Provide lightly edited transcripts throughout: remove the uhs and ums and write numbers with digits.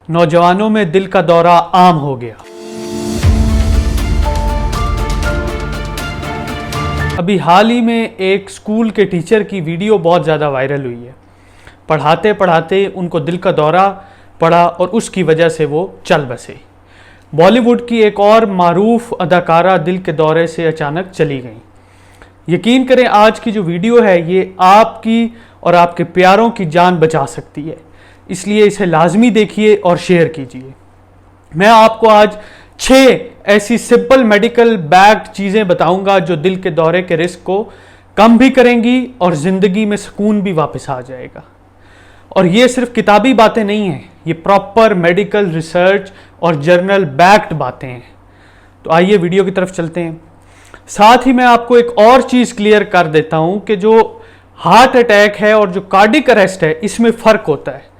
नौजवानों में दिल का दौरा आम हो गया। अभी हाल ही में एक स्कूल के टीचर की वीडियो बहुत ज़्यादा वायरल हुई है। पढ़ाते पढ़ाते उनको दिल का दौरा पड़ा और उसकी वजह से वो चल बसे। बॉलीवुड की एक और मारूफ अदाकारा दिल के दौरे से अचानक चली गई। यकीन करें, आज की जो वीडियो है ये आपकी और आपके प्यारों की जान बचा सकती है, इसलिए इसे लाजमी देखिए और शेयर कीजिए। मैं आपको आज 6 ऐसी सिंपल मेडिकल बैक्ड चीज़ें बताऊंगा जो दिल के दौरे के रिस्क को कम भी करेंगी और ज़िंदगी में सुकून भी वापस आ जाएगा। और ये सिर्फ किताबी बातें नहीं हैं, ये प्रॉपर मेडिकल रिसर्च और जर्नल बैक्ड बातें हैं। तो आइए वीडियो की तरफ चलते हैं। साथ ही मैं आपको एक और चीज़ क्लियर कर देता हूं कि जो हार्ट अटैक है और जो कार्डिक अरेस्ट है, इसमें फ़र्क होता है।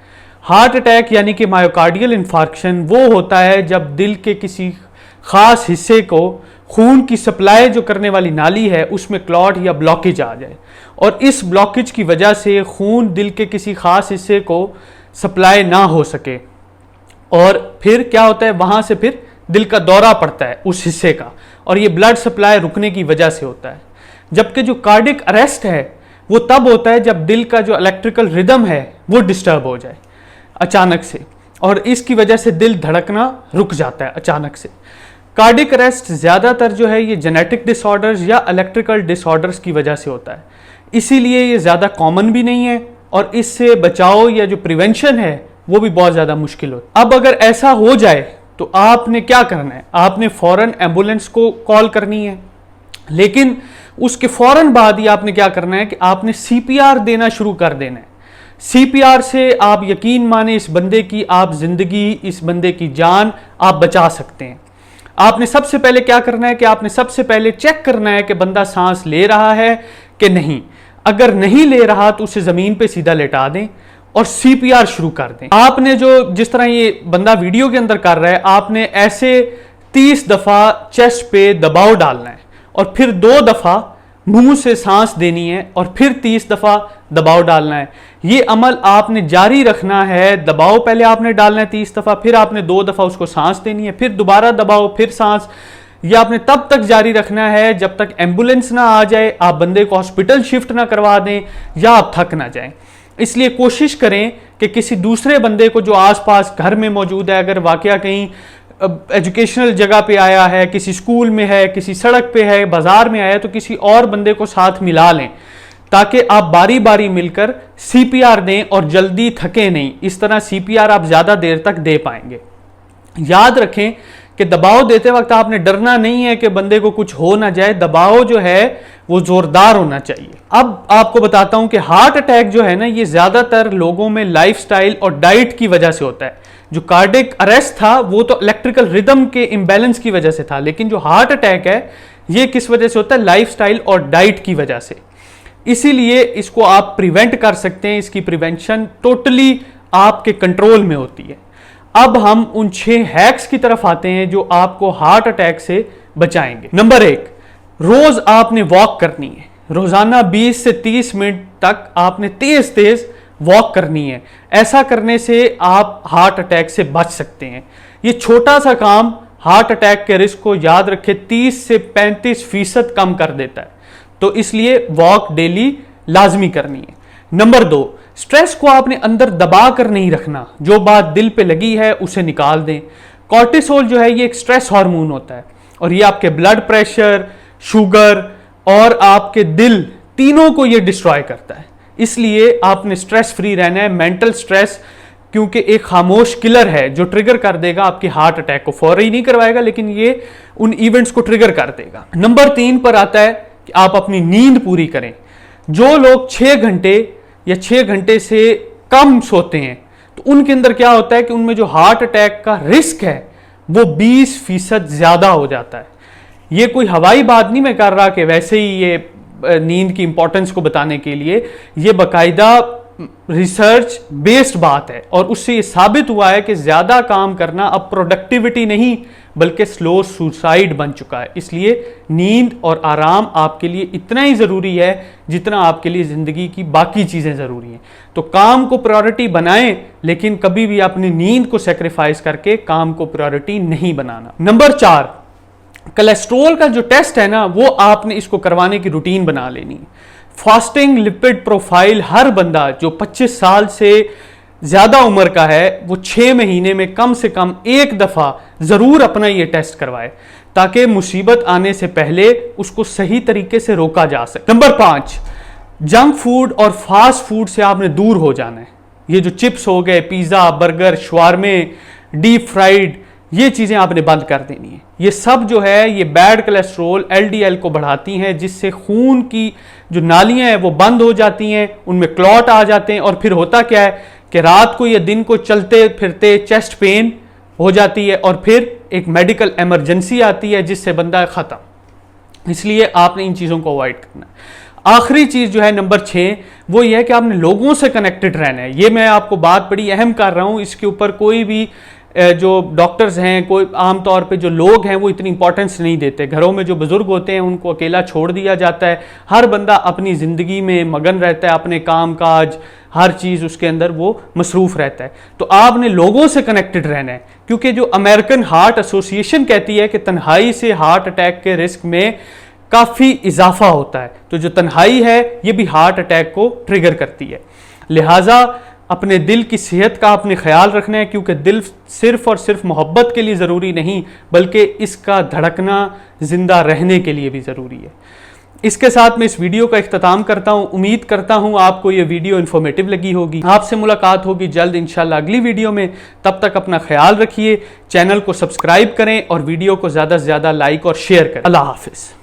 हार्ट अटैक यानी कि मायोकार्डियल इन्फार्क्शन वो होता है जब दिल के किसी ख़ास हिस्से को खून की सप्लाई जो करने वाली नाली है उसमें क्लॉट या ब्लॉकेज आ जाए और इस ब्लॉकेज की वजह से खून दिल के किसी ख़ास हिस्से को सप्लाई ना हो सके और फिर क्या होता है, वहाँ से फिर दिल का दौरा पड़ता है उस हिस्से का और ये ब्लड सप्लाई रुकने की वजह से होता है। जबकि जो कार्डिक अरेस्ट है वो तब होता है जब दिल का जो इलेक्ट्रिकल रिदम है वो डिस्टर्ब हो जाए अचानक से और इसकी वजह से दिल धड़कना रुक जाता है अचानक से। कार्डिक अरेस्ट ज़्यादातर जो है ये जेनेटिक डिसऑर्डर्स या इलेक्ट्रिकल डिसऑर्डर्स की वजह से होता है, इसीलिए ये ज़्यादा कॉमन भी नहीं है और इससे बचाव या जो प्रिवेंशन है वो भी बहुत ज़्यादा मुश्किल होता है। अब अगर ऐसा हो जाए तो आपने क्या करना है, आपने फ़ौरन एम्बुलेंस को कॉल करनी है, लेकिन उसके फ़ौरन बाद ही आपने क्या करना है कि आपने CPR देना शुरू कर देना है। CPR से आप यकीन माने इस बंदे की आप ज़िंदगी, इस बंदे की जान आप बचा सकते हैं। आपने सबसे पहले क्या करना है कि आपने सबसे पहले चेक करना है कि बंदा सांस ले रहा है कि नहीं। अगर नहीं ले रहा तो उसे ज़मीन पे सीधा लेटा दें और CPR शुरू कर दें। आपने जो जिस तरह ये बंदा वीडियो के अंदर कर रहा है, आपने ऐसे 30 दफ़ा चेस्ट पे दबाव डालना है और फिर 2 दफ़ा मुंह से सांस देनी है और फिर 30 दफ़ा दबाव डालना है। ये अमल आपने जारी रखना है। दबाव पहले आपने डालना है 30 दफ़ा, फिर आपने 2 दफ़ा उसको सांस देनी है, फिर दोबारा दबाव, फिर सांस। ये आपने तब तक जारी रखना है जब तक एम्बुलेंस ना आ जाए, आप बंदे को हॉस्पिटल शिफ्ट ना करवा दें या आप थक ना जाएं। इसलिए कोशिश करें कि किसी दूसरे बंदे को जो आसपास घर में मौजूद है, अगर वाकया कहीं एजुकेशनल जगह पे आया है, किसी स्कूल में है, किसी सड़क पे है, बाजार में आया है, तो किसी और बंदे को साथ मिला लें ताकि आप बारी बारी मिलकर CPR दें और जल्दी थके नहीं। इस तरह CPR आप ज़्यादा देर तक दे पाएंगे। याद रखें कि दबाव देते वक्त आपने डरना नहीं है कि बंदे को कुछ हो ना जाए। दबाव जो है वो जोरदार होना चाहिए। अब आपको बताता हूं कि हार्ट अटैक जो है ना, ये ज़्यादातर लोगों में लाइफस्टाइल और डाइट की वजह से होता है। जो कार्डिक अरेस्ट था वो तो इलेक्ट्रिकल रिदम के इम्बैलेंस की वजह से था, लेकिन जो हार्ट अटैक है ये किस वजह से होता है, लाइफस्टाइल और डाइट की वजह से। इसीलिए इसको आप प्रिवेंट कर सकते हैं। इसकी प्रिवेंशन टोटली आपके कंट्रोल में होती है। अब हम उन 6 हैक्स की तरफ आते हैं जो आपको हार्ट अटैक से बचाएंगे। नंबर 1, रोज आपने वॉक करनी है। रोजाना 20 से 30 मिनट तक आपने तेज तेज वॉक करनी है। ऐसा करने से आप हार्ट अटैक से बच सकते हैं। ये छोटा सा काम हार्ट अटैक के रिस्क को, याद रखें, 30 से 35% कम कर देता है। तो इसलिए वॉक डेली लाजमी करनी है। नंबर 2, स्ट्रेस को आपने अंदर दबा कर नहीं रखना। जो बात दिल पे लगी है उसे निकाल दें। कॉर्टिसोल जो है ये एक स्ट्रेस हार्मोन होता है और ये आपके ब्लड प्रेशर, शुगर और आपके दिल तीनों को ये डिस्ट्रॉय करता है। इसलिए आपने स्ट्रेस फ्री रहना है। मेंटल स्ट्रेस क्योंकि एक खामोश किलर है जो ट्रिगर कर देगा आपके हार्ट अटैक को। फौरी नहीं करवाएगा लेकिन ये उन इवेंट्स को ट्रिगर कर देगा। नंबर 3 पर आता है कि आप अपनी नींद पूरी करें। जो लोग 6 घंटे या 6 घंटे से कम सोते हैं तो उनके अंदर क्या होता है कि उनमें जो हार्ट अटैक का रिस्क है वो 20% ज्यादा हो जाता है। ये कोई हवाई बात नहीं मैं कर रहा कि वैसे ही ये नींद की इंपॉर्टेंस को बताने के लिए, ये बाकायदा रिसर्च बेस्ड बात है और उससे ये साबित हुआ है कि ज्यादा काम करना अब प्रोडक्टिविटी नहीं बल्कि स्लो सुसाइड बन चुका है। इसलिए नींद और आराम आपके लिए इतना ही ज़रूरी है जितना आपके लिए ज़िंदगी की बाकी चीज़ें ज़रूरी हैं। तो काम को प्रायोरिटी बनाएं, लेकिन कभी भी अपनी नींद को सेक्रीफाइस करके काम को प्रायोरिटी नहीं बनाना। नंबर 4, कोलेस्ट्रॉल का जो टेस्ट है ना, वो आपने इसको करवाने की रूटीन बना लेनी है। फास्टिंग लिपिड प्रोफाइल हर बंदा जो 25 साल से ज़्यादा उम्र का है वो 6 महीने में कम से कम एक दफ़ा ज़रूर अपना ये टेस्ट करवाए, ताकि मुसीबत आने से पहले उसको सही तरीके से रोका जा सके। नंबर 5, जंक फूड और फास्ट फूड से आपने दूर हो जाना है। ये जो चिप्स हो गए, पिज़्ज़ा, बर्गर, शवारमे, डीप फ्राइड, ये चीज़ें आपने बंद कर देनी है। ये सब जो है ये बैड कोलेस्ट्रॉल LDL को बढ़ाती हैं, जिससे खून की जो नालियां हैं वो बंद हो जाती हैं, उनमें क्लॉट आ जाते हैं, और फिर होता क्या है कि रात को या दिन को चलते फिरते चेस्ट पेन हो जाती है और फिर एक मेडिकल इमरजेंसी आती है जिससे बंदा ख़त्म। इसलिए आपने इन चीज़ों को अवॉइड करना है। आखिरी चीज़ जो है नंबर 6, वो ये है कि आपने लोगों से कनेक्टेड रहना है। ये मैं आपको बात बड़ी अहम कर रहा हूँ, इसके ऊपर कोई भी जो डॉक्टर्स हैं, कोई आमतौर पे जो लोग हैं वो इतनी इंपॉर्टेंस नहीं देते। घरों में जो बुज़ुर्ग होते हैं उनको अकेला छोड़ दिया जाता है। हर बंदा अपनी ज़िंदगी में मगन रहता है, अपने काम काज हर चीज़ उसके अंदर वो मसरूफ़ रहता है। तो आपने लोगों से कनेक्टेड रहना है, क्योंकि जो अमेरिकन हार्ट एसोसिएशन कहती है कि तन्हाई से हार्ट अटैक के रिस्क में काफ़ी इजाफा होता है। तो जो तन्हाई है ये भी हार्ट अटैक को ट्रिगर करती है। लिहाजा अपने दिल की सेहत का अपने ख्याल रखना है, क्योंकि दिल सिर्फ और सिर्फ मोहब्बत के लिए ज़रूरी नहीं, बल्कि इसका धड़कना ज़िंदा रहने के लिए भी ज़रूरी है। इसके साथ मैं इस वीडियो का इख्तिताम करता हूँ। उम्मीद करता हूँ आपको ये वीडियो इन्फॉर्मेटिव लगी होगी। आपसे मुलाकात होगी जल्द इंशाल्लाह अगली वीडियो में। तब तक अपना ख्याल रखिए, चैनल को सब्सक्राइब करें और वीडियो को ज़्यादा से ज़्यादा लाइक और शेयर करें। अल्लाह हाफिज़।